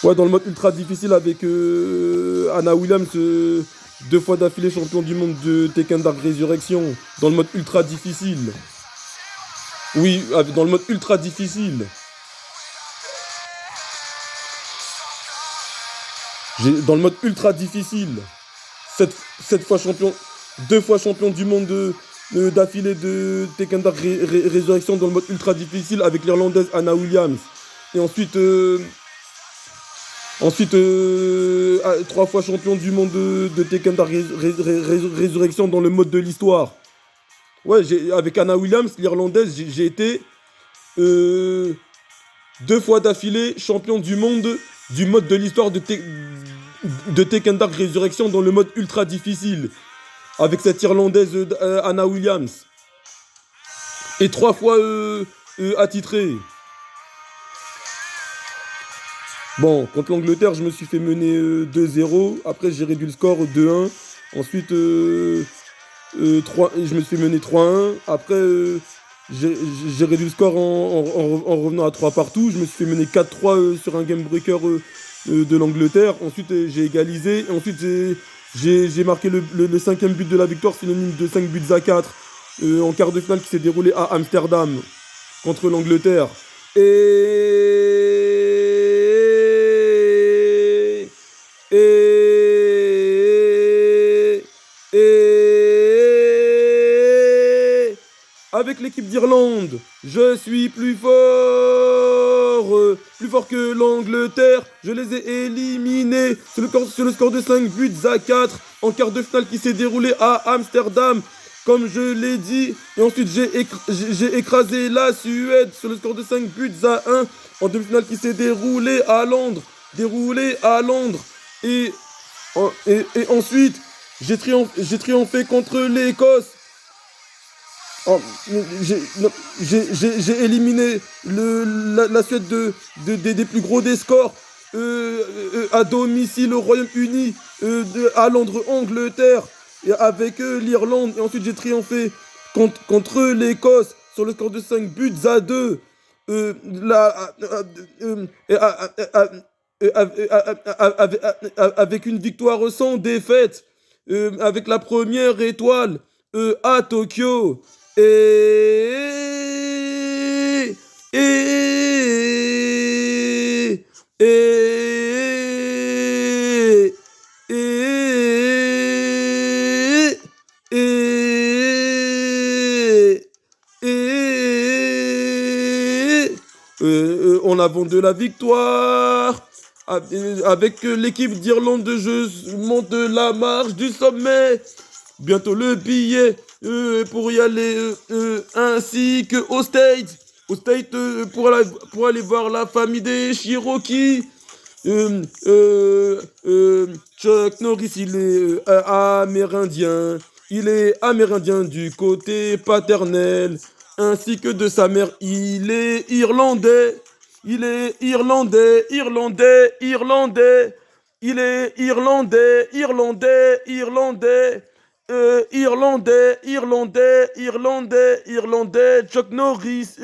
Ouais, dans le mode ultra difficile avec Anna Williams, 2 fois d'affilée champion du monde de Tekken Dark Resurrection. Dans le mode ultra difficile. Oui, dans le mode ultra difficile. Dans le mode ultra difficile. 7 fois champion. 2 fois champion du monde d'affilée de Tekken Dark Resurrection dans le mode ultra difficile avec l'Irlandaise Anna Williams. Et ensuite, 3 fois champion du monde de Tekken Dark Résurrection dans le mode de l'histoire. Ouais, avec Anna Williams, l'Irlandaise, j'ai été 2 fois d'affilée champion du monde du mode de l'histoire de Tekken Dark Résurrection dans le mode ultra difficile. Avec cette Irlandaise Anna Williams. Et 3 fois attitrée. Bon, contre l'Angleterre, je me suis fait mener 2-0. Après, j'ai réduit le score 2-1. Ensuite, 3, je me suis fait mener 3-1. Après, j'ai réduit le score en revenant à 3 partout. Je me suis fait mener 4-3 sur un game breaker de l'Angleterre. Ensuite, j'ai égalisé. Ensuite, j'ai marqué le 5e but de la victoire, synonyme de 5 buts à 4 en quart de finale qui s'est déroulé à Amsterdam contre l'Angleterre. Avec l'équipe d'Irlande, je suis plus fort que l'Angleterre. Je les ai éliminés sur le score de 5 buts à 4 en quart de finale qui s'est déroulé à Amsterdam, comme je l'ai dit. Et ensuite, j'ai écrasé la Suède sur le score de 5 buts à 1 en demi-finale qui s'est déroulé à Londres. Et, et ensuite, j'ai triomphé contre l'Écosse. Oh, j'ai éliminé la Suède des plus gros des scores à domicile au Royaume-Uni, à Londres, Angleterre, et avec l'Irlande. Et ensuite, j'ai triomphé contre l'Écosse sur le score de 5 buts à 2. Avec une victoire sans défaite, avec la première étoile à Tokyo. Et, et, et, en avant de la victoire, avec l'équipe d'Irlande, je monte la marche du sommet. Bientôt le billet pour y aller ainsi que au States. Pour aller voir la famille des Cherokee. Chuck Norris, il est amérindien. Il est amérindien du côté paternel, ainsi que de sa mère. Il est irlandais. Il est irlandais, irlandais, irlandais. Il est irlandais, irlandais, irlandais. Irlandais, irlandais, irlandais, irlandais. Chuck Norris,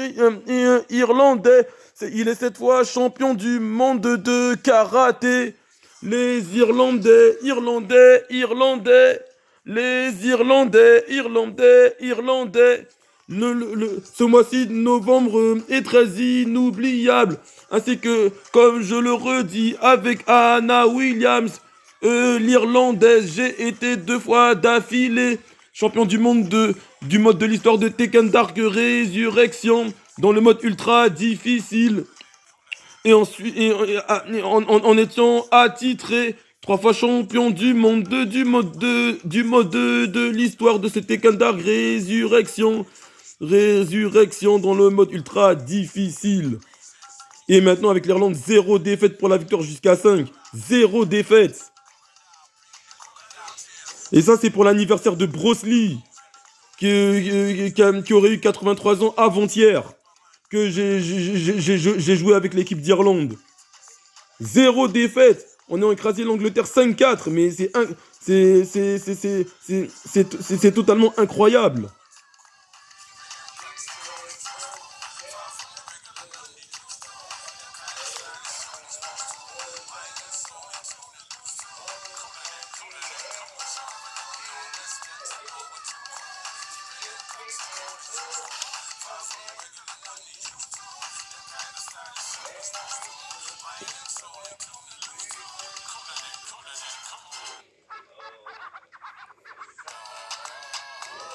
irlandais. Il est 7 fois champion du monde de karaté. Les Irlandais, Irlandais, Irlandais. Les Irlandais, Irlandais, Irlandais. Ce mois-ci de novembre est très inoubliable. Ainsi que, comme je le redis, avec Anna Williams, l'Irlandaise, j'ai été 2 fois d'affilée champion du monde du mode de l'histoire de Tekken Dark Resurrection dans le mode ultra difficile. Et ensuite, en étant attitré 3 fois champion du monde de l'histoire de ce Tekken Dark Résurrection dans le mode ultra difficile. Et maintenant avec l'Irlande, 0 défaite pour la victoire jusqu'à 5. 0 défaite. Et ça, c'est pour l'anniversaire de Bruce Lee, qui aurait eu 83 ans avant-hier, que j'ai joué avec l'équipe d'Irlande. 0 défaite. On a écrasé l'Angleterre 5-4, mais c'est totalement incroyable.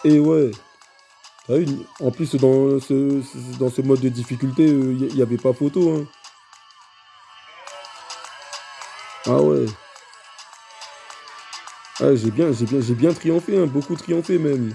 Et ouais, tu vu, en plus dans ce mode de difficulté, il y avait pas photo, hein. Ah ouais, ah j'ai bien triomphé, hein, beaucoup triomphé même.